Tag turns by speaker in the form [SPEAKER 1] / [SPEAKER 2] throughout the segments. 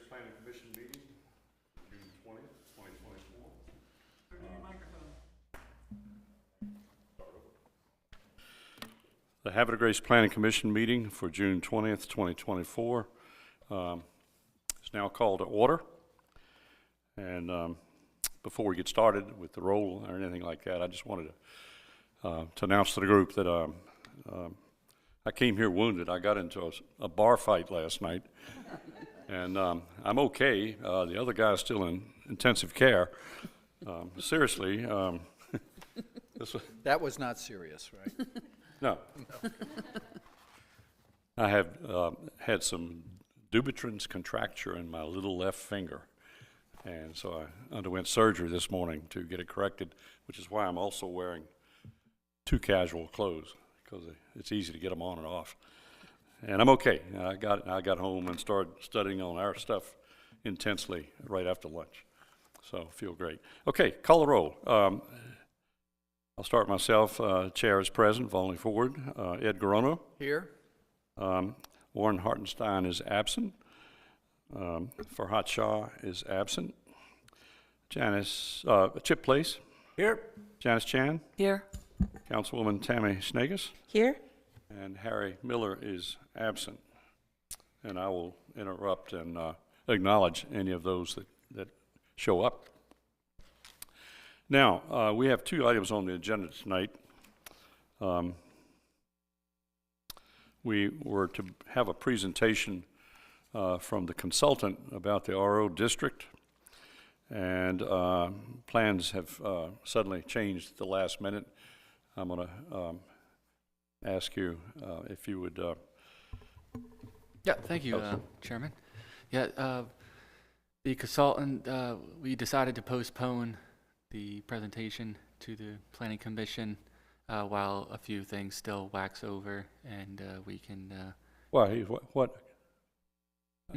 [SPEAKER 1] Planning Commission meeting, June 20th, 2024.
[SPEAKER 2] Turn on your microphone.
[SPEAKER 1] The Havre Grace Planning Commission meeting for June 20th, 2024 is now called to order. And before we get started with the roll or anything like that, I just wanted to announce to the group that I came here wounded. I got into a bar fight last night, and I'm okay. The other guy's still in intensive care. Seriously,
[SPEAKER 3] That was not serious, right?
[SPEAKER 1] no. I have had some Dupuytren's contracture in my little left finger, and so I underwent surgery this morning to get it corrected, which is why I'm also wearing two casual clothes, because it's easy to get them on and off. And I'm okay. I got home and started studying on our stuff intensely right after lunch, so I feel great. Okay, call the roll. I'll start myself. Chair is present. Volley Ford. Ed Garono.
[SPEAKER 3] Here?
[SPEAKER 1] Warren Hartenstein is absent. Farhat Shah is absent. Janice, Chip Place.
[SPEAKER 3] Here.
[SPEAKER 1] Janice Chan.
[SPEAKER 2] Here.
[SPEAKER 1] Councilwoman Tammy Schnegus.
[SPEAKER 2] Here.
[SPEAKER 1] And Harry Miller is absent. And I will interrupt and acknowledge any of those that show up. Now, we have two items on the agenda tonight. We were to have a presentation from the consultant about the RO district, and plans have suddenly changed at the last minute. I'm going to ask you if you would.
[SPEAKER 4] Yeah, thank you, Chairman. Yeah, the consultant, we decided to postpone the presentation to the Planning Commission while a few things still wax over, and we can.
[SPEAKER 1] Why? What?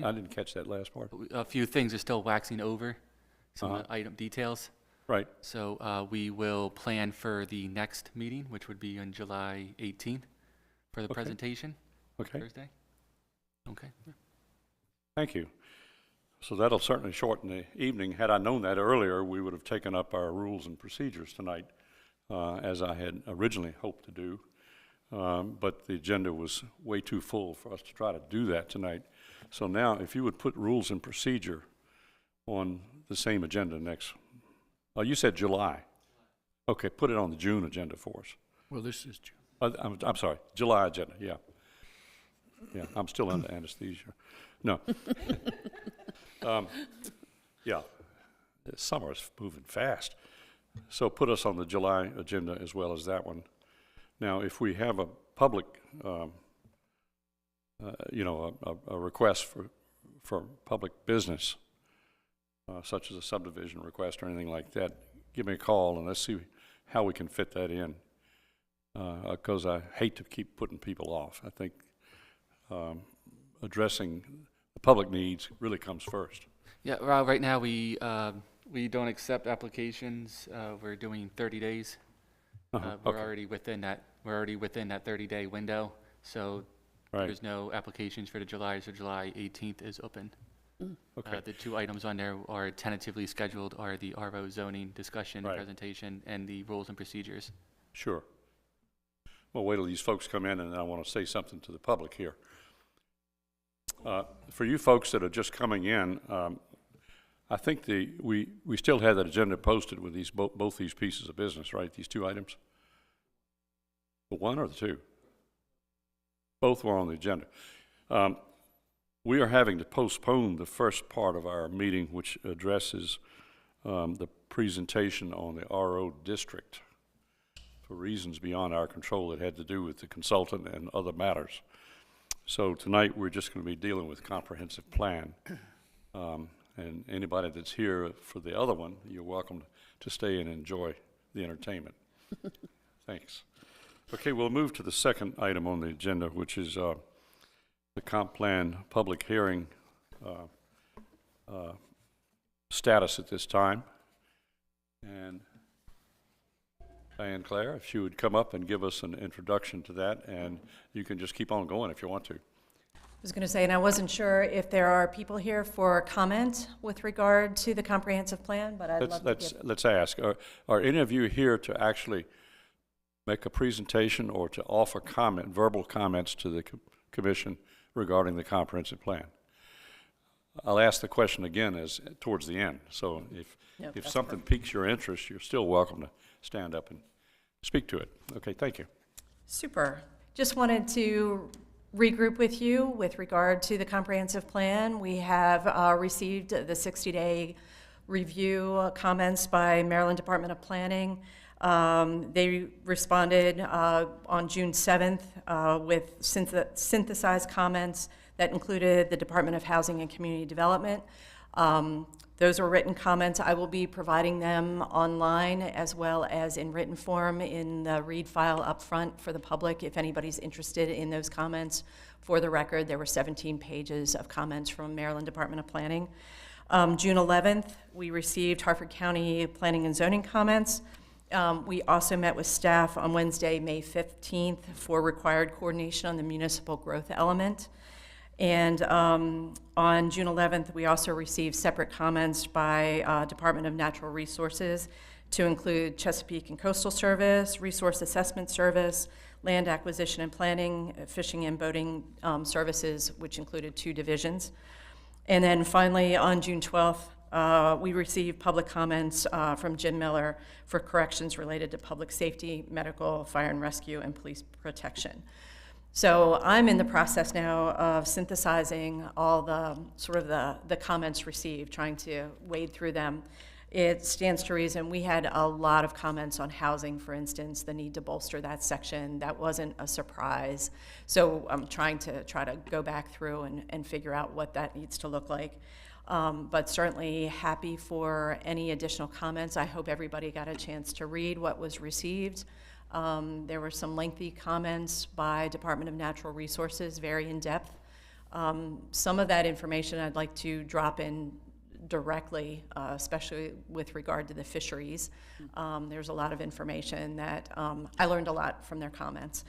[SPEAKER 1] I didn't catch that last part.
[SPEAKER 4] A few things are still waxing over, some item details.
[SPEAKER 1] Right.
[SPEAKER 4] So we will plan for the next meeting, which would be on July 18th, for the presentation.
[SPEAKER 1] Okay.
[SPEAKER 4] Thursday. Okay. Yeah.
[SPEAKER 1] Thank you. So that'll certainly shorten the evening. Had I known that earlier, we would have taken up our rules and procedures tonight, as I had originally hoped to do. But the agenda was way too full for us to try to do that tonight. So now, if you would put rules and procedure on the same agenda next. You said July. Okay, put it on the June agenda for us.
[SPEAKER 3] Well, this is June.
[SPEAKER 1] I'm sorry, July agenda, yeah. Yeah, I'm still under anesthesia. No. Yeah, the summer is moving fast. So put us on the July agenda as well as that one. Now, if we have a public, a request for public business, such as a subdivision request or anything like that, give me a call and let's see how we can fit that in. Because I hate to keep putting people off. I think addressing the public needs really comes first.
[SPEAKER 4] Yeah, well, right now we don't accept applications. We're doing 30 days. We're
[SPEAKER 1] Okay.
[SPEAKER 4] already within that. We're already within that 30-day window. So
[SPEAKER 1] Right.
[SPEAKER 4] there's no applications for the July. So July 18th is open.
[SPEAKER 1] Okay.
[SPEAKER 4] The two items on there are tentatively scheduled are the RO zoning discussion
[SPEAKER 1] Right.
[SPEAKER 4] presentation and the rules and procedures.
[SPEAKER 1] Sure. Well, wait till these folks come in, and I want to say something to the public here. For you folks that are just coming in, I think we still have that agenda posted with these both these pieces of business, right? These two items. The one or the two? Both were on the agenda. We are having to postpone the first part of our meeting, which addresses the presentation on the RO district for reasons beyond our control that had to do with the consultant and other matters. So tonight we're just going to be dealing with comprehensive plan. And anybody that's here for the other one, you're welcome to stay and enjoy the entertainment. Thanks. Okay, we'll move to the second item on the agenda, which is the comp plan public hearing status at this time. And Diane Claire, if she would come up and give us an introduction to that, and you can just keep on going if you want to.
[SPEAKER 5] was going to say, and I wasn't sure if there are people here for comment with regard to the comprehensive plan, but I'd love to give...
[SPEAKER 1] Let's ask, are any of you here to actually make a presentation or to offer verbal comments to the commission regarding the comprehensive plan? I'll ask the question again towards the end. So if something piques your interest, you're still welcome to stand up and speak to it. Okay, thank you.
[SPEAKER 5] Super. Just wanted to regroup with you with regard to the comprehensive plan. We have received the 60-day review comments by Maryland Department of Planning. They responded on June 7th with synthesized comments that included the Department of Housing and Community Development. Those were written comments. I will be providing them online as well as in written form in the read file up front for the public if anybody's interested in those comments. For the record, there were 17 pages of comments from Maryland Department of Planning. June 11th, we received Harford County Planning and Zoning comments. We also met with staff on Wednesday, May 15th for required coordination on the municipal growth element. And on June 11th, we also received separate comments by Department of Natural Resources to include Chesapeake and Coastal Service, Resource Assessment Service, Land Acquisition and Planning, Fishing and Boating Services, which included 2 divisions. And then finally, on June 12th, we received public comments from Jim Miller for corrections related to public safety, medical, fire and rescue, and police protection. So I'm in the process now of synthesizing all the sort of the comments received, trying to wade through them. It stands to reason we had a lot of comments on housing, for instance, the need to bolster that section. That wasn't a surprise. So I'm trying to go back through and figure out what that needs to look like. But certainly happy for any additional comments. I hope everybody got a chance to read what was received. There were some lengthy comments by Department of Natural Resources, very in-depth. Some of that information I'd like to drop in directly, especially with regard to the fisheries. There's a lot of information that I learned a lot from their comments.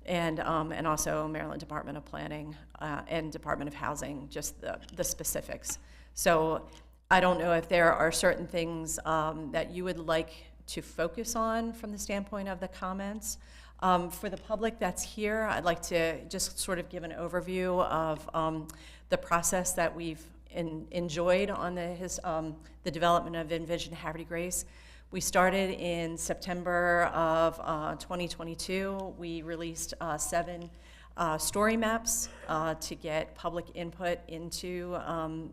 [SPEAKER 5] And also Maryland Department of Planning and Department of Housing, just the specifics. So I don't know if there are certain things that you would like to focus on from the standpoint of the comments. For the public that's here, I'd like to just sort of give an overview of the process that we've enjoyed on the development of Envision Havre Grace. We started in September of 2022. We released 7 story maps to get public input into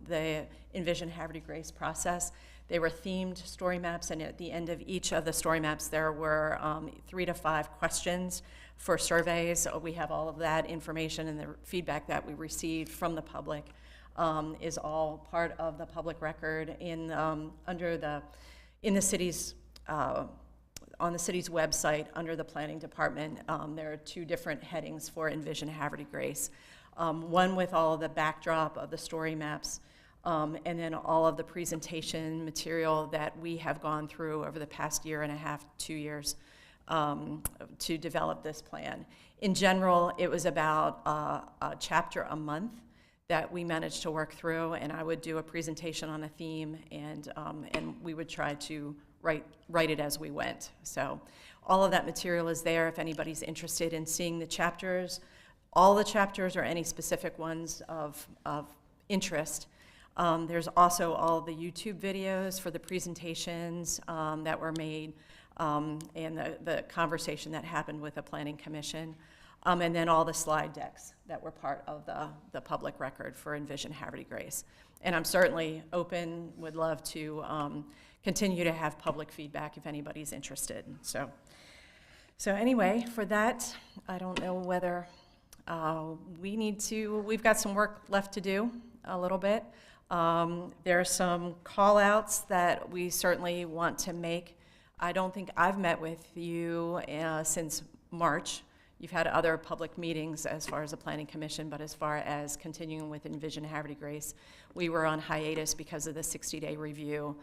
[SPEAKER 5] the Envision Havre Grace process. They were themed story maps, and at the end of each of the story maps, there were 3 to 5 questions for surveys. We have all of that information, and the feedback that we received from the public is all part of the public record in the city's on the city's website under the planning department. There are 2 different headings for Envision Havre Grace. One with all of the backdrop of the story maps, and then all of the presentation material that we have gone through over the past 1.5 years, 2 years, to develop this plan. In general, it was about a chapter a month that we managed to work through, and I would do a presentation on a theme, and we would try to write it as we went. So all of that material is there if anybody's interested in seeing the chapters. All the chapters or any specific ones of interest. There's also all the YouTube videos for the presentations that were made and the conversation that happened with the Planning Commission. And then all the slide decks that were part of the public record for Envision Havre Grace. And I'm certainly open, would love to continue to have public feedback if anybody's interested. So anyway, for that, I don't know whether we've got some work left to do a little bit. There are some call outs that we certainly want to make. I don't think I've met with you since March. You've had other public meetings as far as the Planning Commission, but as far as continuing with Envision Havre Grace, we were on hiatus because of the 60-day review,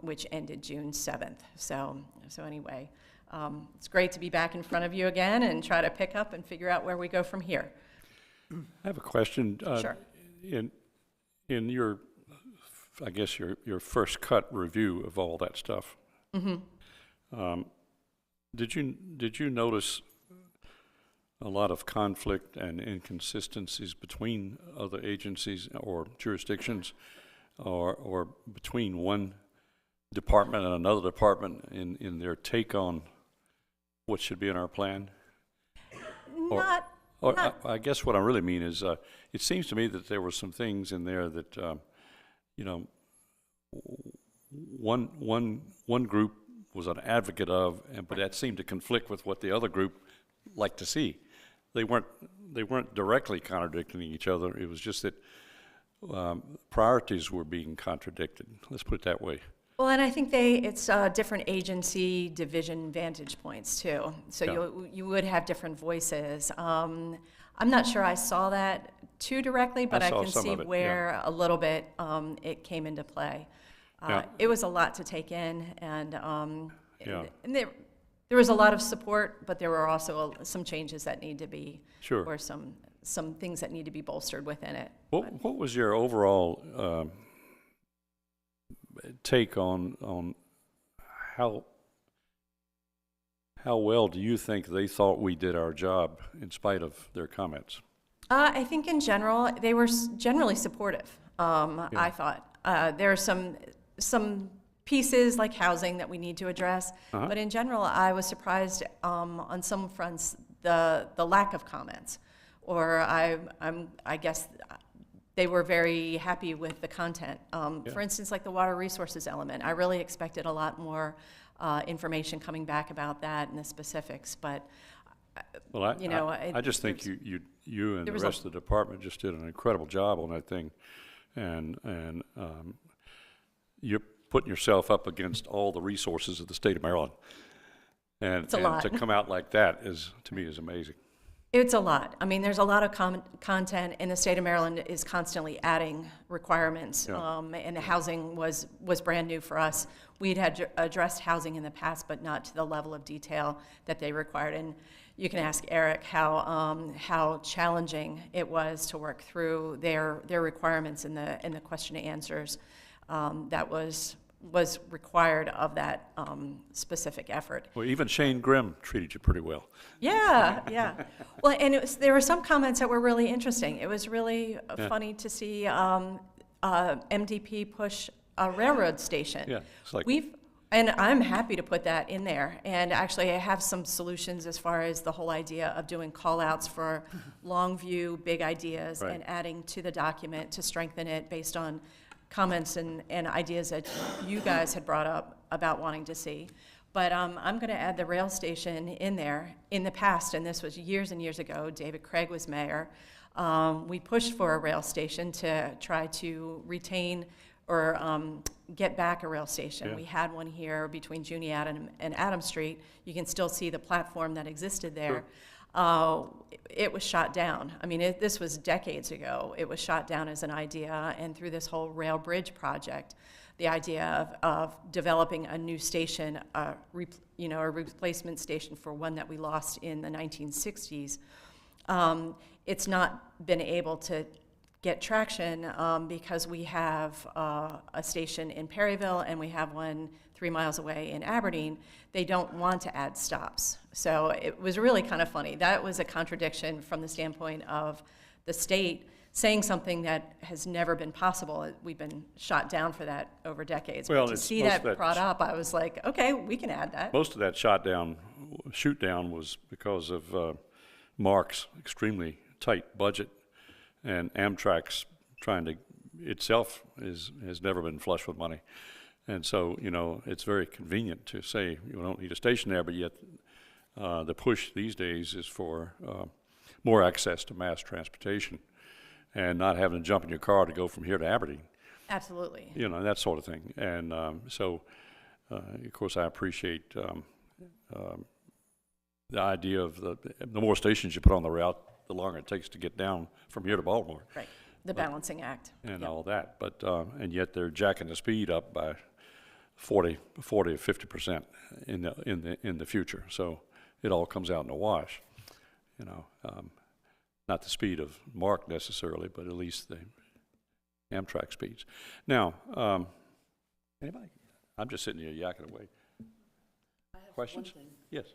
[SPEAKER 5] which ended June 7th. So anyway, it's great to be back in front of you again and try to pick up and figure out where we go from here.
[SPEAKER 1] I have a question.
[SPEAKER 5] Sure.
[SPEAKER 1] In your, I guess your first cut review of all that stuff, did you notice a lot of conflict and inconsistencies between other agencies or jurisdictions, or between one department and another department in their take on what should be in our plan? I guess what I really mean is, it seems to me that there were some things in there that, you know, one group was an advocate of, but that seemed to conflict with what the other group liked to see. They weren't directly contradicting each other. It was just that priorities were being contradicted. Let's put it that way.
[SPEAKER 5] Well, and I think it's different agency division vantage points too. So
[SPEAKER 1] Yeah.
[SPEAKER 5] you would have different voices. I'm not sure I saw that too directly, but I
[SPEAKER 1] saw
[SPEAKER 5] can
[SPEAKER 1] some
[SPEAKER 5] see
[SPEAKER 1] of it,
[SPEAKER 5] where a little bit it came into play.
[SPEAKER 1] Yeah.
[SPEAKER 5] It was a lot to take in, and
[SPEAKER 1] Yeah.
[SPEAKER 5] and there was a lot of support, but there were also some changes that need to be,
[SPEAKER 1] Sure.
[SPEAKER 5] or some things that need to be bolstered within it.
[SPEAKER 1] What was your overall take on how well do you think they thought we did our job in spite of their comments?
[SPEAKER 5] I think in general, they were generally supportive, I thought. There are some pieces like housing that we need to address, but in general, I was surprised on some fronts, the lack of comments. Or I guess they were very happy with the content. For instance, like the water resources element, I really expected a lot more information coming back about that and the specifics, but
[SPEAKER 1] Well, I just think you and the rest of the department just did an incredible job on that thing, and you're putting yourself up against all the resources of the state of Maryland, and to come out like that to me is amazing.
[SPEAKER 5] It's a lot. I mean, there's a lot of content, and the state of Maryland is constantly adding requirements.
[SPEAKER 1] Yeah.
[SPEAKER 5] And the housing was brand new for us. We'd had addressed housing in the past, but not to the level of detail that they required. And you can ask Eric how challenging it was to work through their requirements in the question and answers that was required of that specific effort.
[SPEAKER 1] Well, even Shane Grimm treated you pretty well.
[SPEAKER 5] Yeah. Well, and there were some comments that were really interesting. It was really funny to see MDP push a railroad station.
[SPEAKER 1] Yeah, it's like
[SPEAKER 5] and I'm happy to put that in there. And actually, I have some solutions as far as the whole idea of doing call-outs for long view, big ideas,
[SPEAKER 1] Right.
[SPEAKER 5] and adding to the document to strengthen it based on comments and ideas that you guys had brought up about wanting to see. But I'm going to add the rail station in there. In the past, and this was years and years ago, David Craig was mayor, we pushed for a rail station to try to retain or get back a rail station.
[SPEAKER 1] Yeah.
[SPEAKER 5] We had one here between Juniata and Adam Street. You can still see the platform that existed there.
[SPEAKER 1] Sure.
[SPEAKER 5] It was shot down. I mean, this was decades ago. It was shot down as an idea, and through this whole rail bridge project, the idea of developing a new station, a replacement station for one that we lost in the 1960s, it's not been able to get traction because we have a station in Perryville and we have one 3 miles away in Aberdeen. They don't want to add stops. So it was really kind of funny. That was a contradiction from the standpoint of the state saying something that has never been possible. We've been shot down for that over decades.
[SPEAKER 1] Well,
[SPEAKER 5] but to see that brought up, I was like, okay, we can add that.
[SPEAKER 1] Most of that shoot down was because of Mark's extremely tight budget, and Amtrak's itself has never been flush with money. And so, it's very convenient to say you don't need a station there, but yet the push these days is for more access to mass transportation and not having to jump in your car to go from here to Aberdeen.
[SPEAKER 5] Absolutely.
[SPEAKER 1] That sort of thing. And so, of course, I appreciate the idea of the more stations you put on the route, the longer it takes to get down from here to Baltimore.
[SPEAKER 5] Right. The balancing act.
[SPEAKER 1] And all that. But, and yet they're jacking the speed up by 40 or 50% in the future. So it all comes out in the wash, not the speed of Mark necessarily, but at least the Amtrak speeds. Now, anybody? I'm just sitting here yakking away. Questions? Yes.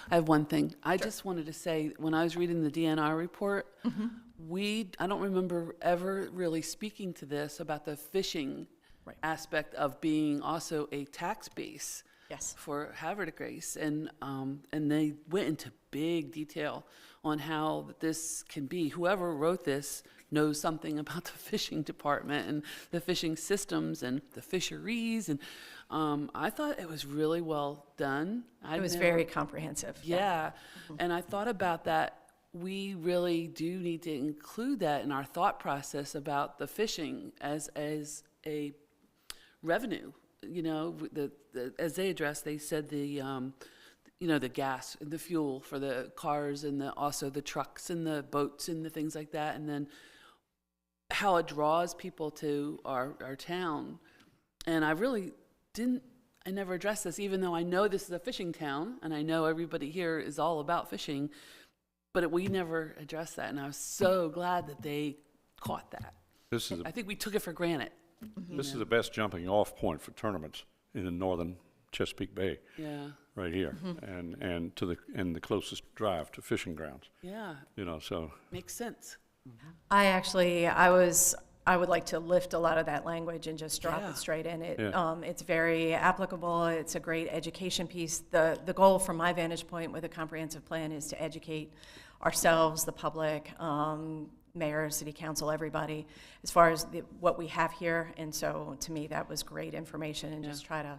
[SPEAKER 6] I have one thing. I just wanted to say, when I was reading the DNR report, I don't remember ever really speaking to this about the fishing aspect of being also a tax base
[SPEAKER 5] Yes.
[SPEAKER 6] for Havre de Grace. And they went into big detail on how this can be. Whoever wrote this knows something about the fishing department and the fishing systems and the fisheries. And I thought it was really well done.
[SPEAKER 5] It was very comprehensive.
[SPEAKER 6] Yeah. And I thought about that. We really do need to include that in our thought process about the fishing as a revenue. You know, as they addressed, they said the gas and the fuel for the cars and also the trucks and the boats and the things like that. And then how it draws people to our town. And I really I never addressed this, even though I know this is a fishing town and I know everybody here is all about fishing, but we never addressed that. And I was so glad that they caught that. I think we took it for granted.
[SPEAKER 1] This is the best jumping off point for tournaments in the northern Chesapeake Bay.
[SPEAKER 6] Yeah.
[SPEAKER 1] Right here, and the closest drive to fishing grounds.
[SPEAKER 6] Yeah.
[SPEAKER 1] You know, so
[SPEAKER 6] Makes sense.
[SPEAKER 5] I would like to lift a lot of that language and just drop it straight in. It's very applicable. It's a great education piece. The goal from my vantage point with a comprehensive plan is to educate ourselves, the public, mayor, city council, everybody, as far as what we have here. And so to me, that was great information, and just try to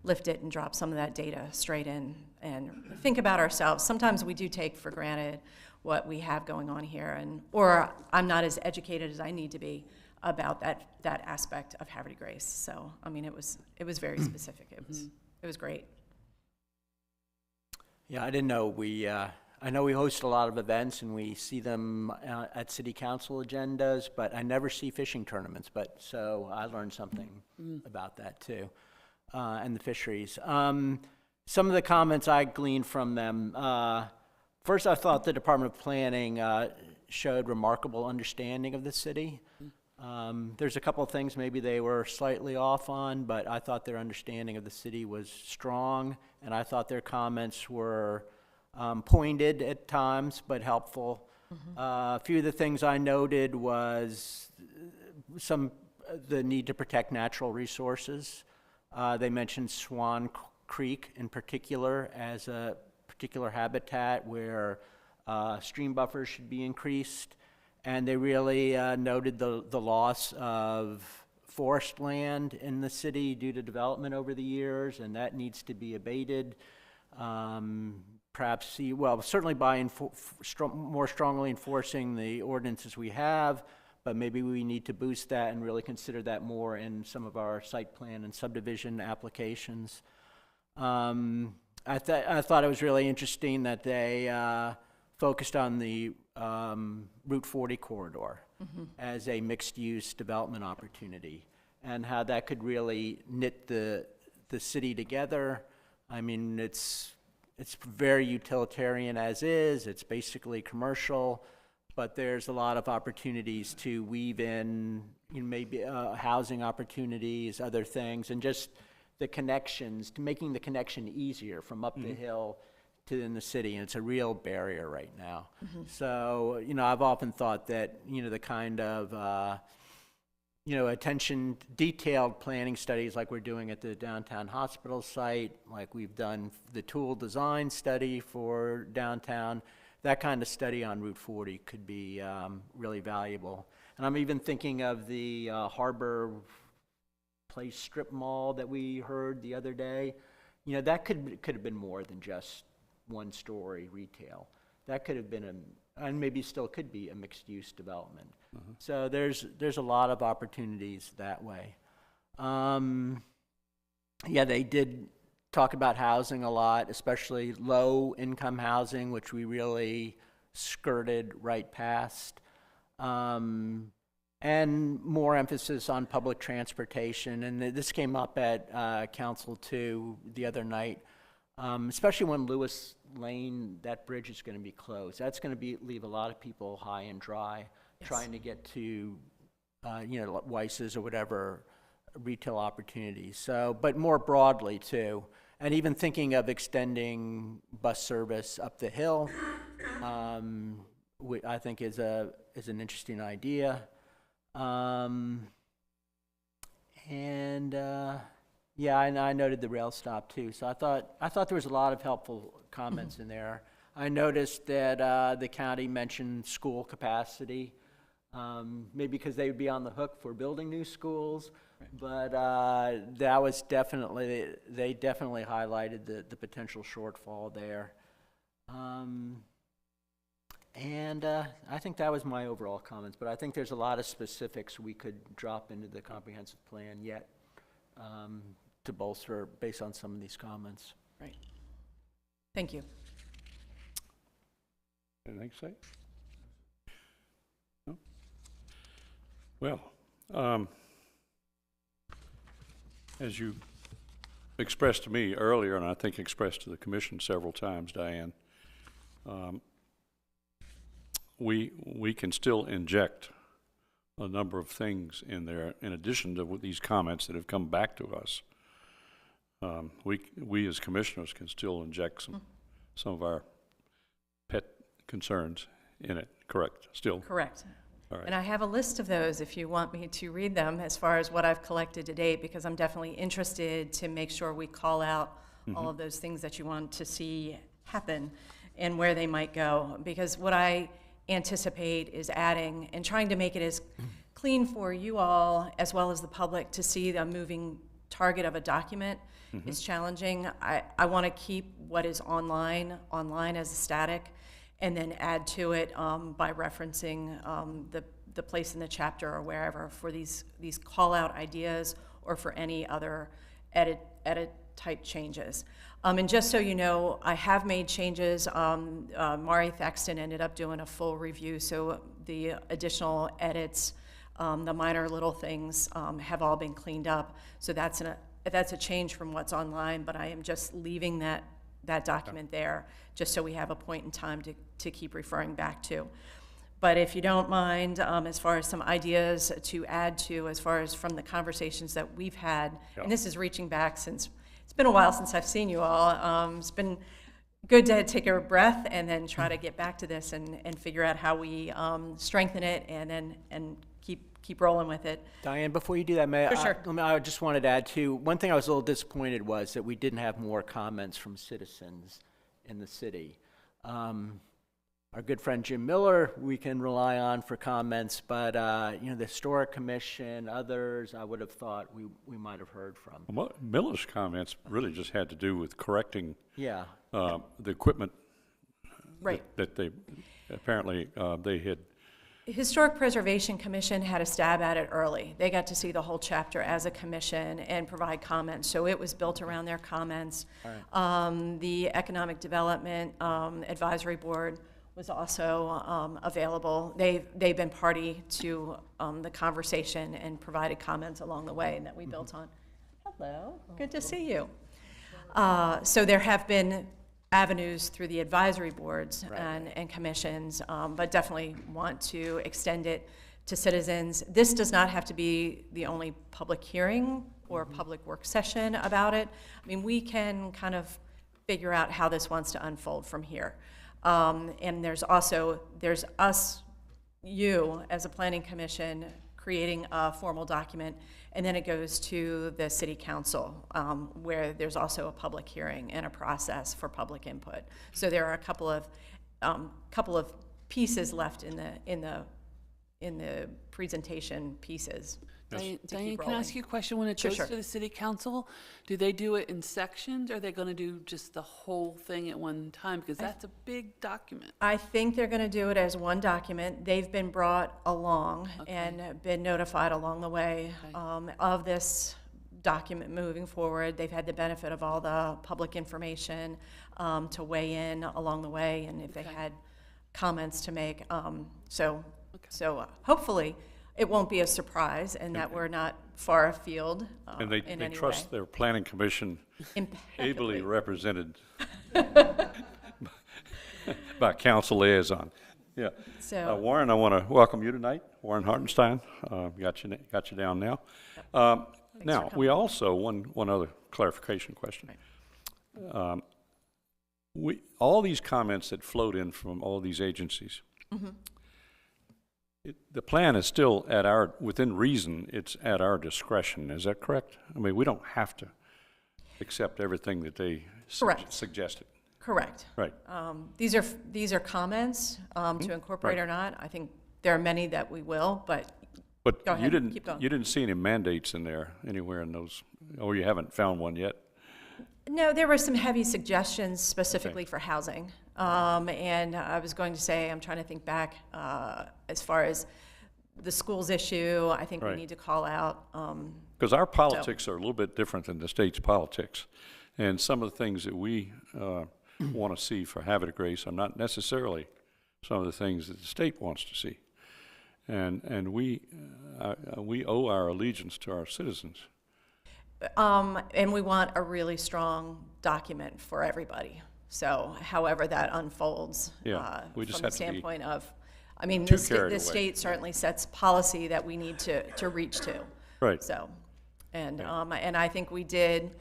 [SPEAKER 5] lift it and drop some of that data straight in and think about ourselves. Sometimes we do take for granted what we have going on here, or I'm not as educated as I need to be about that aspect of Havre de Grace. So, I mean, it was very specific. It was great.
[SPEAKER 3] Yeah, I didn't know I know we host a lot of events and we see them at city council agendas, but I never see fishing tournaments. So I learned something about that too, and the fisheries. Some of the comments I gleaned from them. First, I thought the Department of Planning showed remarkable understanding of the city. There's a couple of things maybe they were slightly off on, but I thought their understanding of the city was strong, and I thought their comments were pointed at times, but helpful. A few of the things I noted was the need to protect natural resources. They mentioned Swan Creek in particular as a particular habitat where stream buffers should be increased. And they really noted the loss of forest land in the city due to development over the years, and that needs to be abated. Perhaps certainly by more strongly enforcing the ordinances we have, but maybe we need to boost that and really consider that more in some of our site plan and subdivision applications. I thought it was really interesting that they focused on the Route 40 corridor as a mixed-use development opportunity, and how that could really knit the city together. I mean, it's very utilitarian as is. It's basically commercial, but there's a lot of opportunities to weave in, maybe housing opportunities, other things, and just the connections, to making the connection easier from up the hill to in the city, and it's a real barrier right now. So, I've often thought that, the kind of, detailed planning studies like we're doing at the downtown hospital site, like we've done the tool design study for downtown, that kind of study on Route 40 could be really valuable. And I'm even thinking of the Harbor Place strip mall that we heard the other day. That could have been more than just one-story retail. That could have been and maybe still could be a mixed-use development. So there's a lot of opportunities that way. They did talk about housing a lot, especially low-income housing, which we really skirted right past. And more emphasis on public transportation. And this came up at Council 2 the other night. especially when Lewis Lane, that bridge is going to be closed. That's going to leave a lot of people high and dry,
[SPEAKER 5] Yes.
[SPEAKER 3] trying to get to, Weiss's or whatever retail opportunities. So, but more broadly too, and even thinking of extending bus service up the hill, I think is an interesting idea. Yeah, and I noted the rail stop too. So I thought there was a lot of helpful comments in there. I noticed that the county mentioned school capacity, maybe because they would be on the hook for building new schools, but that was they definitely highlighted the potential shortfall there. I think that was my overall comments, but I think there's a lot of specifics we could drop into the comprehensive plan yet to bolster based on some of these comments.
[SPEAKER 5] Right. Thank you.
[SPEAKER 1] Anything to say? No? Well, as you expressed to me earlier, and I think expressed to the commission several times, Diane, we can still inject a number of things in there in addition to these comments that have come back to us. We as commissioners can still inject some of our pet concerns in it, correct? Still?
[SPEAKER 5] Correct.
[SPEAKER 1] All right.
[SPEAKER 5] And I have a list of those if you want me to read them as far as what I've collected to date, because I'm definitely interested to make sure we call out all of those things that you want to see happen and where they might go. Because what I anticipate is adding and trying to make it as clean for you all as well as the public to see the moving target of a document is challenging. I want to keep what is online as a static, and then add to it by referencing the place in the chapter or wherever for these call out ideas or for any other edit type changes. And just so you know, I have made changes. Mari Thaxton ended up doing a full review, so the additional edits, the minor little things have all been cleaned up. So that's a change from what's online, but I am just leaving that document there, just so we have a point in time to keep referring back to. But if you don't mind, as far as some ideas to add to, as far as from the conversations that we've had, and this is reaching back since, it's been a while since I've seen you all. It's been good to take a breath and then try to get back to this and figure out how we strengthen it and keep rolling with it.
[SPEAKER 3] Diane, before you do that, I just wanted to add too, one thing I was a little disappointed was that we didn't have more comments from citizens in the city. Our good friend Jim Miller, we can rely on for comments, but the Historic Commission, others, I would have thought we might have heard from.
[SPEAKER 1] Well, Miller's comments really just had to do with correcting
[SPEAKER 3] Yeah.
[SPEAKER 1] the equipment
[SPEAKER 5] Right.
[SPEAKER 1] that they apparently they had.
[SPEAKER 5] Historic Preservation Commission had a stab at it early. They got to see the whole chapter as a commission and provide comments, so it was built around their comments.
[SPEAKER 3] Right.
[SPEAKER 5] The Economic Development Advisory Board was also available. They've been party to the conversation and provided comments along the way that we built on. Hello, good to see you. So there have been avenues through the advisory boards and commissions, but definitely want to extend it to citizens. This does not have to be the only public hearing or public work session about it. I mean, we can kind of figure out how this wants to unfold from here. And there's us, you as a planning commission, creating a formal document, and then it goes to the city council, where there's also a public hearing and a process for public input. So there are a couple of pieces left in the presentation pieces.
[SPEAKER 6] Diane,
[SPEAKER 5] to keep
[SPEAKER 6] can I ask
[SPEAKER 5] rolling.
[SPEAKER 6] you a question? When it
[SPEAKER 5] Sure,
[SPEAKER 6] goes
[SPEAKER 5] sure.
[SPEAKER 6] to the city council, do they do it in sections, or are they going to do just the whole thing at one time? Because that's a big document.
[SPEAKER 5] I think they're going to do it as one document. They've been brought along and been notified along the way of this document moving forward. They've had the benefit of all the public information to weigh in along the way, and if they had comments to make. So hopefully it won't be a surprise, and that we're not far afield
[SPEAKER 1] And they
[SPEAKER 5] in any
[SPEAKER 1] trust
[SPEAKER 5] way.
[SPEAKER 1] their planning commission ably
[SPEAKER 5] Impeccably.
[SPEAKER 1] represented by council liaison. Yeah.
[SPEAKER 5] So,
[SPEAKER 1] Warren, I want to welcome you tonight. Warren Hartenstein, got you down now. Now, we also, one other clarification question. All these comments that float in from all these agencies, the plan is still within reason, it's at our discretion. Is that correct? I mean, we don't have to accept everything that they
[SPEAKER 5] Correct.
[SPEAKER 1] suggested.
[SPEAKER 5] correct.
[SPEAKER 1] Right.
[SPEAKER 5] These are comments to incorporate
[SPEAKER 1] Right.
[SPEAKER 5] or not. I think there are many that we will, but
[SPEAKER 1] But
[SPEAKER 5] Go ahead, keep going.
[SPEAKER 1] you didn't see any mandates in there anywhere in those, or you haven't found one yet?
[SPEAKER 5] no, there were some heavy suggestions specifically for housing. And I was going to say, I'm trying to think back as far as the schools issue, I think we
[SPEAKER 1] Right.
[SPEAKER 5] need to call out.
[SPEAKER 1] Because our politics are a little bit different than the state's politics. And some of the things that we want to see for Havre de Grace are not necessarily some of the things that the state wants to see. And we owe our allegiance to our citizens.
[SPEAKER 5] And we want a really strong document for everybody. So however that unfolds,
[SPEAKER 1] Yeah, we just
[SPEAKER 5] from the
[SPEAKER 1] have to be
[SPEAKER 5] standpoint of, I mean,
[SPEAKER 1] too
[SPEAKER 5] the
[SPEAKER 1] carried away.
[SPEAKER 5] state certainly sets policy that we need to reach to.
[SPEAKER 1] Right.
[SPEAKER 5] So, and I think we did,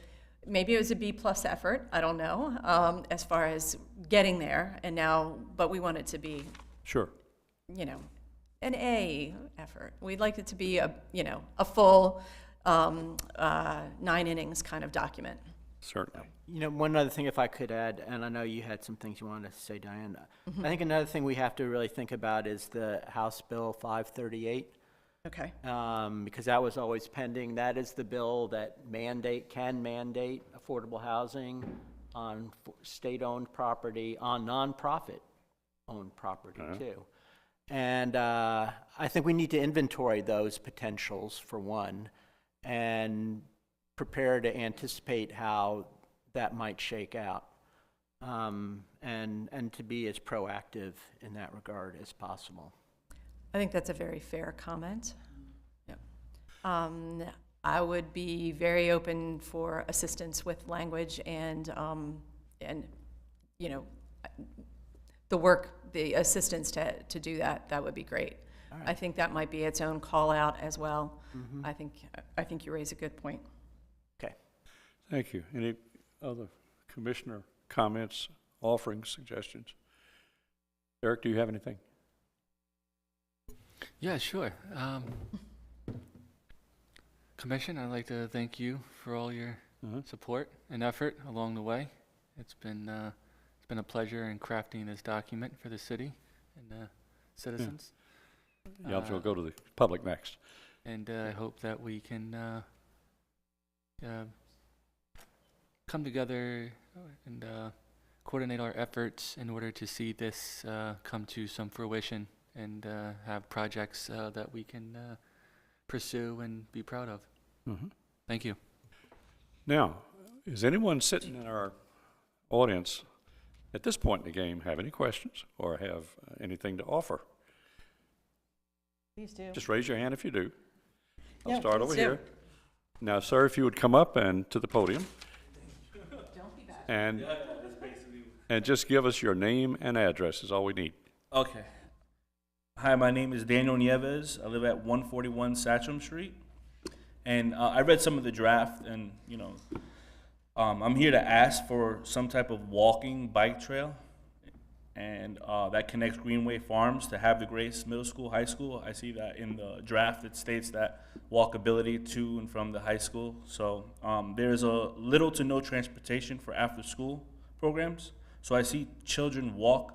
[SPEAKER 5] maybe it was a B+ effort, I don't know, as far as getting there, and now, but we want it to be,
[SPEAKER 1] Sure.
[SPEAKER 5] an A effort. We'd like it to be a full 9 innings kind of document.
[SPEAKER 1] Certainly.
[SPEAKER 3] One other thing, if I could add, and I know you had some things you wanted to say, Diane. I think another thing we have to really think about is the House Bill 538,
[SPEAKER 5] Okay.
[SPEAKER 3] because that was always pending. That is the bill that can mandate affordable housing on state-owned property, on nonprofit-owned property too. And I think we need to inventory those potentials for one, and prepare to anticipate how that might shake out, and to be as proactive in that regard as possible.
[SPEAKER 5] I think that's a very fair comment. Yep. I would be very open for assistance with language and the work, the assistance to do that. That would be great. I think that might be its own call out as well. I think you raise a good point.
[SPEAKER 3] Okay.
[SPEAKER 1] Thank you. Any other commissioner comments, offerings, suggestions? Eric, do you have anything?
[SPEAKER 4] Yeah, sure. Commission, I'd like to thank you for all your support and effort along the way. It's been a pleasure in crafting this document for the city and the citizens.
[SPEAKER 1] Yeah, we'll go to the public next.
[SPEAKER 4] And I hope that we can come together and coordinate our efforts in order to see this come to some fruition and have projects that we can pursue and be proud of. Thank you.
[SPEAKER 1] Now, is anyone sitting in our audience at this point in the game have any questions or have anything to offer?
[SPEAKER 5] Please do.
[SPEAKER 1] Just raise your hand if you do. I'll
[SPEAKER 5] Yeah,
[SPEAKER 1] start
[SPEAKER 5] please
[SPEAKER 1] over
[SPEAKER 5] do.
[SPEAKER 1] here. Now, sir, if you would come up and to the podium. And just give us your name and address is all we need.
[SPEAKER 2] Okay. Hi, my name is Daniel Nieves. I live at 141 Satcham Street. And I read some of the draft, and, I'm here to ask for some type of walking bike trail, and that connects Greenway Farms to Havre de Grace Middle School, High School. I see that in the draft it states that walkability to and from the high school. So there's a little to no transportation for after-school programs. So I see children walk,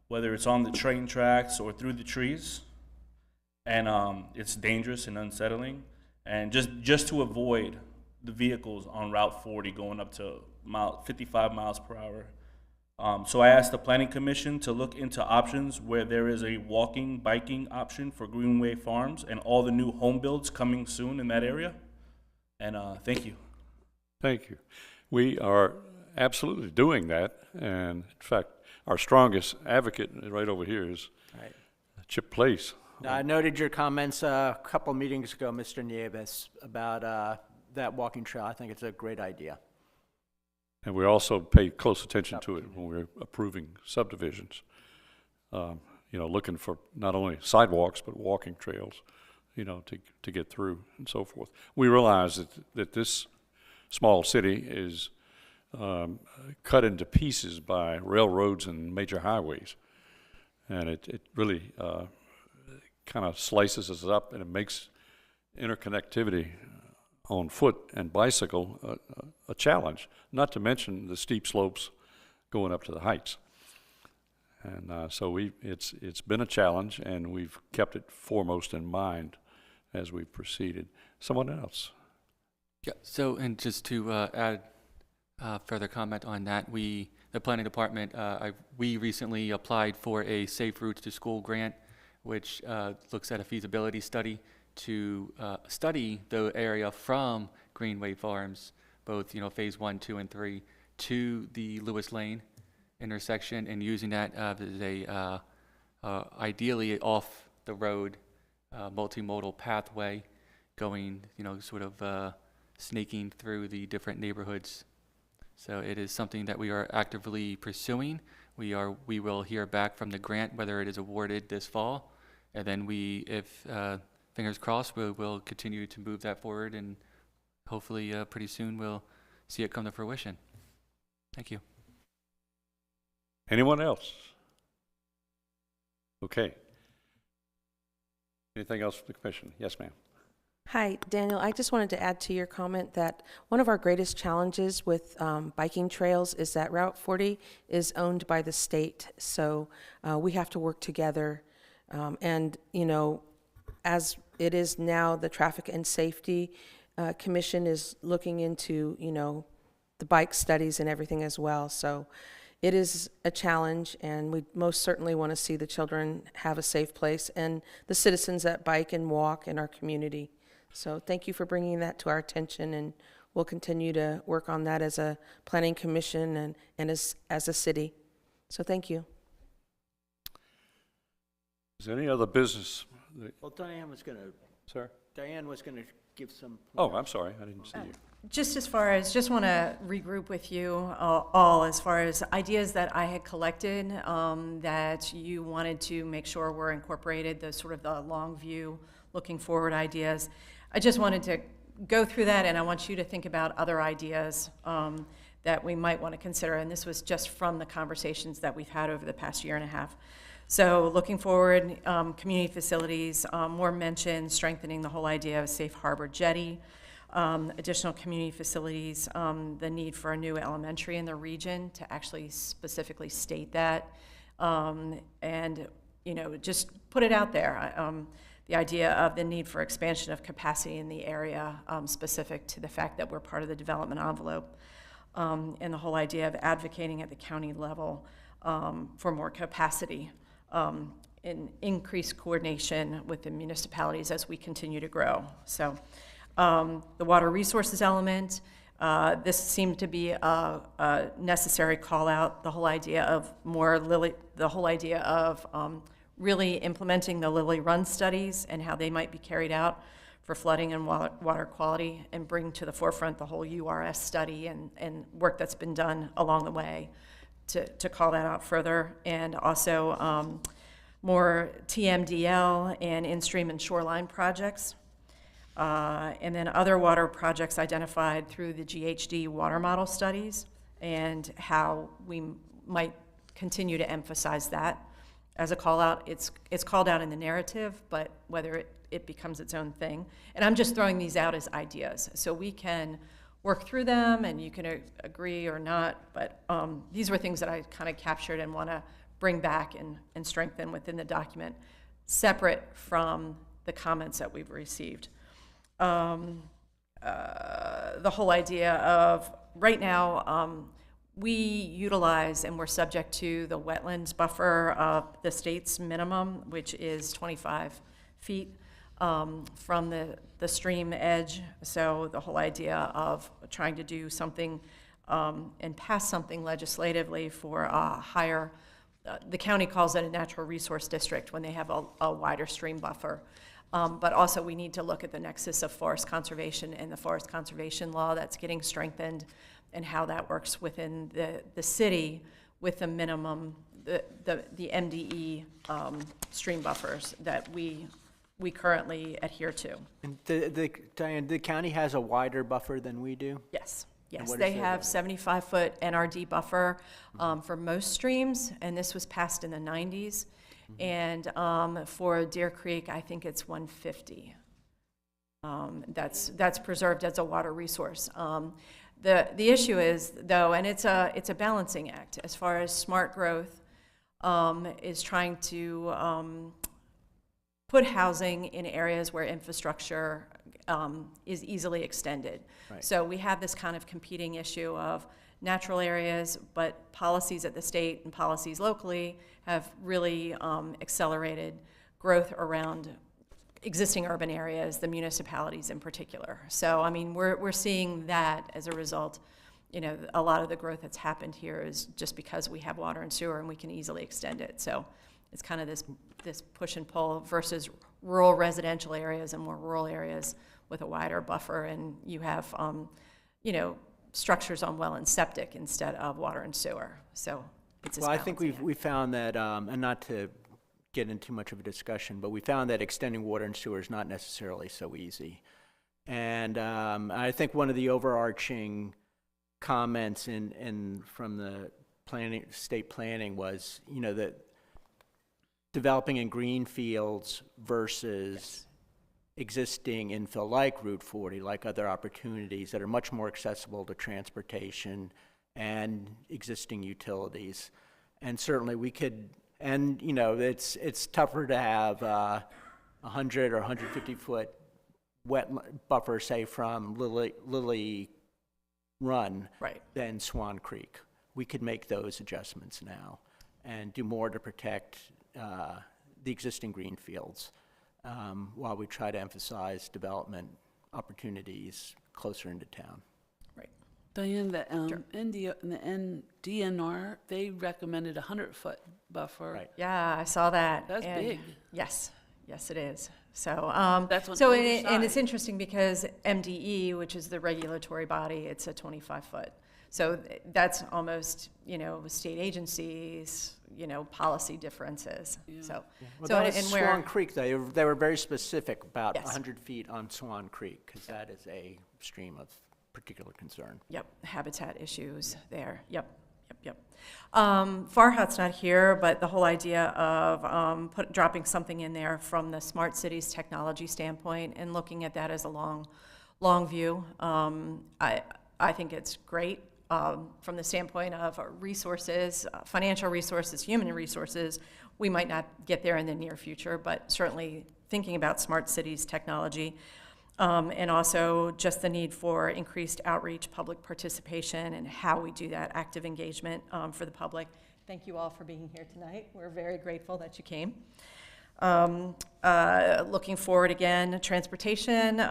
[SPEAKER 2] whether it's on the train tracks or through the trees, and it's dangerous and unsettling. And just to avoid the vehicles on Route 40 going up to 55 miles per hour. So I asked the Planning Commission to look into options where there is a walking, biking option for Greenway Farms and all the new home builds coming soon in that area. And thank you.
[SPEAKER 1] Thank you. We are absolutely doing that. And in fact, our strongest advocate right over here is
[SPEAKER 3] Right.
[SPEAKER 1] Chip Place
[SPEAKER 3] I noted your comments a couple meetings ago, Mr. Nieves, about that walking trail. I think it's a great idea.
[SPEAKER 1] And we also pay close attention to it when we're approving subdivisions. Looking for not only sidewalks, but walking trails, to get through and so forth. We realize that this small city is cut into pieces by railroads and major highways. And it really kind of slices us up, and it makes interconnectivity on foot and bicycle a challenge, not to mention the steep slopes going up to the heights. And so it's been a challenge, and we've kept it foremost in mind as we proceeded. Someone else?
[SPEAKER 4] Yeah, so, and just to add further comment on that, the planning department, we recently applied for a Safe Routes to School grant, which looks at a feasibility study to study the area from Greenway Farms, both, phase 1, 2, and 3, to the Lewis Lane intersection, and using that as a ideally off the road multimodal pathway going, sort of snaking through the different neighborhoods. So it is something that we are actively pursuing. We will hear back from the grant whether it is awarded this fall, and then if fingers crossed, we'll continue to move that forward, and hopefully pretty soon we'll see it come to fruition. Thank you.
[SPEAKER 1] Anyone else? Okay. Anything else from the commission? Yes, ma'am.
[SPEAKER 7] Hi, Daniel. I just wanted to add to your comment that one of our greatest challenges with biking trails is that Route 40 is owned by the state. So we have to work together. And, as it is now, the Traffic and Safety Commission is looking into, the bike studies and everything as well. So it is a challenge, and we most certainly want to see the children have a safe place and the citizens that bike and walk in our community. So thank you for bringing that to our attention, and we'll continue to work on that as a planning commission and as a city. So thank you.
[SPEAKER 1] Is there any other business?
[SPEAKER 3] Well, Diane was going to give some.
[SPEAKER 1] Oh, I'm sorry. I didn't see you.
[SPEAKER 5] Just want to regroup with you all as far as ideas that I had collected that you wanted to make sure were incorporated, the long view, looking forward ideas. I just wanted to go through that, and I want you to think about other ideas that we might want to consider. And this was just from the conversations that we've had over the past year and a half. So looking forward, community facilities, more mention, strengthening the whole idea of a safe harbor jetty, additional community facilities, the need for a new elementary in the region to actually specifically state that, and just put it out there. The idea of the need for expansion of capacity in the area, specific to the fact that we're part of the development envelope, and the whole idea of advocating at the county level for more capacity and increased coordination with the municipalities as we continue to grow. So the water resources element, this seemed to be a necessary call out, the whole idea of really implementing the Lily Run studies and how they might be carried out for flooding and water quality, and bring to the forefront the whole URS study and work that's been done along the way to call that out further. And also more TMDL and in-stream and shoreline projects. And then other water projects identified through the GHD water model studies, and how we might continue to emphasize that as a call out. It's called out in the narrative, but whether it becomes its own thing. And I'm just throwing these out as ideas, so we can work through them, and you can agree or not, but these were things that I kind of captured and want to bring back and strengthen within the document, separate from the comments that we've received. The whole idea of, right now, we utilize and we're subject to the wetlands buffer of the state's minimum, which is 25 feet from the stream edge. So the whole idea of trying to do something and pass something legislatively for a higher the county calls it a natural resource district when they have a wider stream buffer. But also we need to look at the nexus of forest conservation and the forest conservation law that's getting strengthened and how that works within the city with the minimum, the MDE stream buffers that we currently adhere to.
[SPEAKER 3] And Diane, the county has a wider buffer than we do?
[SPEAKER 5] Yes,
[SPEAKER 3] And
[SPEAKER 5] yes,
[SPEAKER 3] what
[SPEAKER 5] they
[SPEAKER 3] is it?
[SPEAKER 5] have 75-foot NRD buffer for most streams, and this was passed in the 90s. And for Deer Creek, I think it's 150. That's preserved as a water resource. The issue is, though, and it's a balancing act as far as smart growth is trying to put housing in areas where infrastructure is easily extended.
[SPEAKER 3] Right.
[SPEAKER 5] So we have this kind of competing issue of natural areas, but policies at the state and policies locally have really accelerated growth around existing urban areas, the municipalities in particular. So, I mean, we're seeing that as a result. You know, a lot of the growth that's happened here is just because we have water and sewer and we can easily extend it. So it's kind of this push and pull versus rural residential areas and more rural areas with a wider buffer, and you have, you know, structures on well and septic instead of water and sewer. So it's this
[SPEAKER 3] Well, I think
[SPEAKER 5] balancing act.
[SPEAKER 3] we found that, and not to get into too much of a discussion, but we found that extending water and sewer is not necessarily so easy. And I think one of the overarching comments from the state planning was, you know, that developing in green fields versus existing infill like Route 40, like other opportunities that are much more accessible to transportation and existing utilities. And certainly we could, and you know, it's tougher to have 100 or 150 foot wet buffer, say from Lily Run,
[SPEAKER 5] Right.
[SPEAKER 3] than Swan Creek. We could make those adjustments now and do more to protect the existing green fields while we try to emphasize development opportunities closer into town.
[SPEAKER 5] Right.
[SPEAKER 6] Diane, the
[SPEAKER 5] Sure.
[SPEAKER 6] the DNR, they recommended a 100-foot buffer.
[SPEAKER 3] Right.
[SPEAKER 5] Yeah, I saw that.
[SPEAKER 6] That's
[SPEAKER 5] and
[SPEAKER 6] big.
[SPEAKER 5] Yes, yes, it is. So,
[SPEAKER 6] That's on
[SPEAKER 5] so
[SPEAKER 6] either
[SPEAKER 5] and it's
[SPEAKER 6] side.
[SPEAKER 5] interesting because MDE, which is the regulatory body, it's a 25-foot. So that's almost, you know, state agencies, you know, policy differences.
[SPEAKER 6] Yeah.
[SPEAKER 5] So,
[SPEAKER 3] Well,
[SPEAKER 5] so
[SPEAKER 3] that was
[SPEAKER 5] and
[SPEAKER 3] Swan
[SPEAKER 5] where,
[SPEAKER 3] Creek, they were very specific about
[SPEAKER 5] Yes.
[SPEAKER 3] 100 feet on Swan Creek, because that is a stream of particular concern.
[SPEAKER 5] yep, habitat issues there. Yep. Farhat's not here, but the whole idea of dropping something in there from the smart cities technology standpoint and looking at that as a long view, I think it's great from the standpoint of resources, financial resources, human resources. We might not get there in the near future, but certainly thinking about smart cities technology. And also just the need for increased outreach, public participation, and how we do that, active engagement for the public. Thank you all for being here tonight. We're very grateful that you came. Looking forward again, transportation,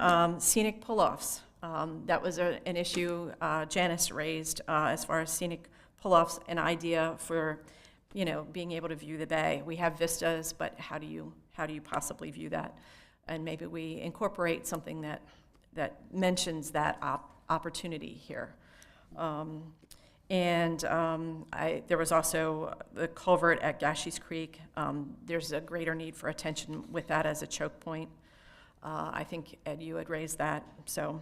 [SPEAKER 5] scenic pull-offs. That was an issue Janice raised as far as scenic pull-offs, an idea for, you know, being able to view the bay. We have vistas, but how do you possibly view that? And maybe we incorporate something that mentions that opportunity here. There was also the culvert at Gashies Creek. There's a greater need for attention with that as a choke point. I think, Ed, you had raised that. So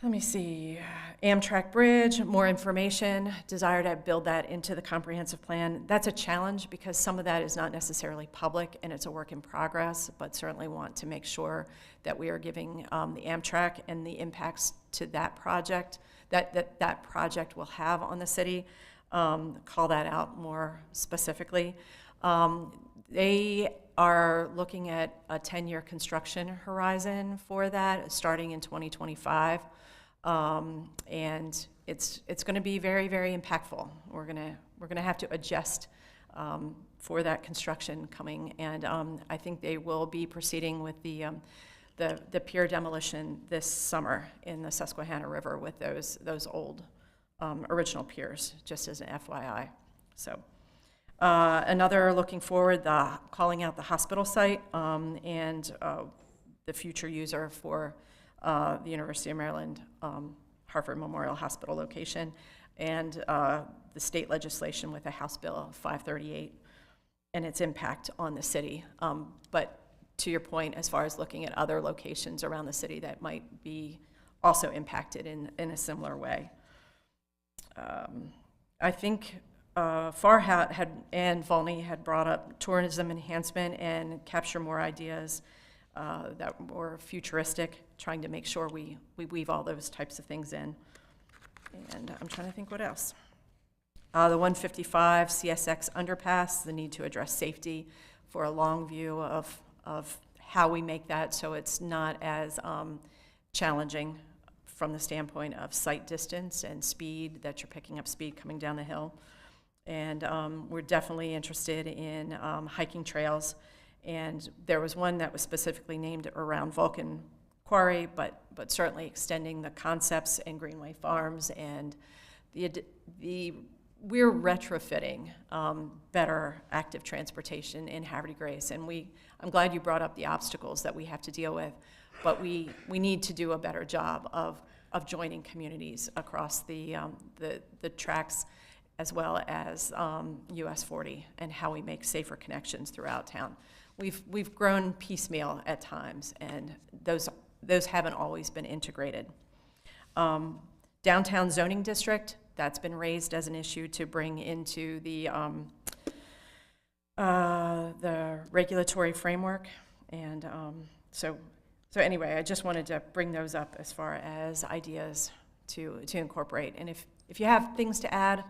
[SPEAKER 5] let me see. Amtrak Bridge, more information, desire to build that into the comprehensive plan. That's a challenge because some of that is not necessarily public and it's a work in progress, but certainly want to make sure that we are giving the Amtrak and the impacts to that project, that project will have on the city, call that out more specifically. They are looking at a 10-year construction horizon for that, starting in 2025. And it's going to be very, very impactful. We're going to have to adjust for that construction coming, and I think they will be proceeding with the pier demolition this summer in the Susquehanna River with those old original piers, just as an FYI. So another looking forward, calling out the hospital site and the future user for the University of Maryland Harvard Memorial Hospital location, and the state legislation with the House Bill 538 and its impact on the city. But to your point, as far as looking at other locations around the city that might be also impacted in a similar way. I think Farhat and Volney had brought up tourism enhancement and capture more ideas that were futuristic, trying to make sure we weave all those types of things in. And I'm trying to think what else. The 155 CSX underpass, the need to address safety for a long view of how we make that so it's not as challenging from the standpoint of sight distance and speed, that you're picking up speed coming down the hill. And we're definitely interested in hiking trails. And there was one that was specifically named around Vulcan Quarry, but certainly extending the concepts in Greenway Farms, and we're retrofitting better active transportation in Havre Grace. And I'm glad you brought up the obstacles that we have to deal with, but we need to do a better job of joining communities across the tracks, as well as US 40, and how we make safer connections throughout town. We've grown piecemeal at times, and those haven't always been integrated. Downtown zoning district, that's been raised as an issue to bring into the regulatory framework. And so anyway, I just wanted to bring those up as far as ideas to incorporate. And if you have things to add,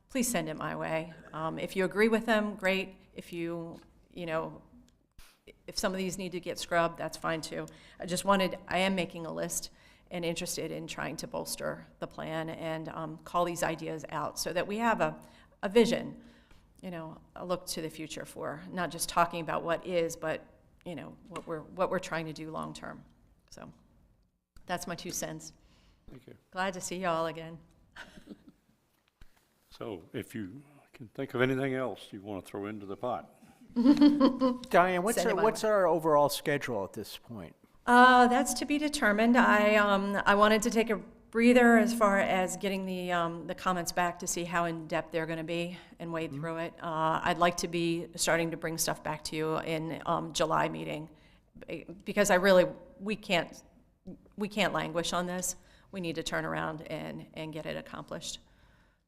[SPEAKER 5] please send it my way. If you agree with them, great. If if some of these need to get scrubbed, that's fine too. I am making a list and interested in trying to bolster the plan and call these ideas out so that we have a vision, a look to the future for not just talking about what is, but what we're trying to do long term. So that's my 2 cents.
[SPEAKER 1] Thank you.
[SPEAKER 5] Glad to see you all again.
[SPEAKER 1] So if you can think of anything else you want to throw into the pot.
[SPEAKER 3] Diane,
[SPEAKER 5] Send it my
[SPEAKER 3] what's our overall schedule at this point?
[SPEAKER 5] That's to be determined. I wanted to take a breather as far as getting the comments back to see how in-depth they're going to be and wade through it. I'd like to be starting to bring stuff back to you in July meeting, because we can't languish on this. We need to turn around and get it accomplished.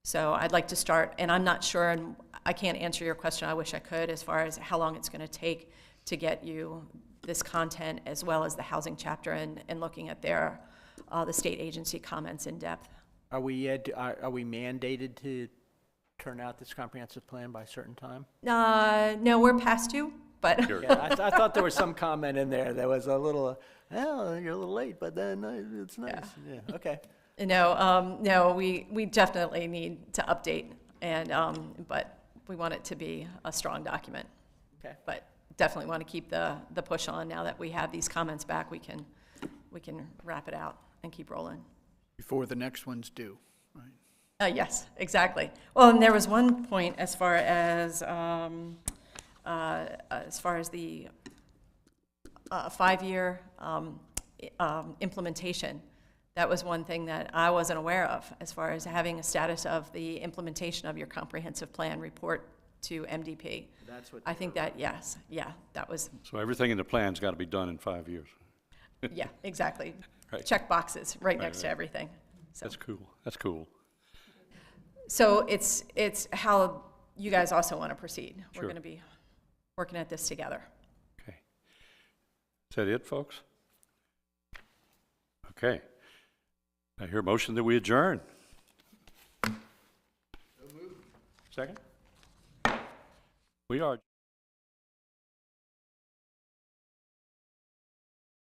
[SPEAKER 5] So I'd like to start, and I'm not sure, and I can't answer your question, I wish I could, as far as how long it's going to take to get you this content, as well as the housing chapter, and looking at the state agency comments in depth.
[SPEAKER 3] Are we mandated to turn out this comprehensive plan by a certain time?
[SPEAKER 5] No, we're past you, but
[SPEAKER 3] Yeah, I thought there was some comment in there that was a little, well, you're a little late, but then it's nice. Yeah, okay.
[SPEAKER 5] no, we definitely need to update, and but we want it to be a strong document.
[SPEAKER 3] Okay.
[SPEAKER 5] But definitely want to keep the push on now that we have these comments back. We can wrap it out and keep rolling.
[SPEAKER 8] Before the next one's due, right?
[SPEAKER 5] Yes, exactly. Well, and there was one point as far as the 5-year implementation. That was one thing that I wasn't aware of, as far as having a status of the implementation of your comprehensive plan report to MDP.
[SPEAKER 3] That's what
[SPEAKER 5] I think that, yes, yeah, that was,
[SPEAKER 1] So everything in the plan's got to be done in 5 years.
[SPEAKER 5] yeah, exactly.
[SPEAKER 1] Right.
[SPEAKER 5] Check boxes right
[SPEAKER 1] Right,
[SPEAKER 5] next to
[SPEAKER 1] right.
[SPEAKER 5] everything. So,
[SPEAKER 1] That's cool. That's cool.
[SPEAKER 5] so it's how you guys also want to proceed. We're
[SPEAKER 1] Sure.
[SPEAKER 5] going to be working at this together.
[SPEAKER 1] Okay. Is that it, folks? Okay. I hear a motion that we adjourn. Second? We are.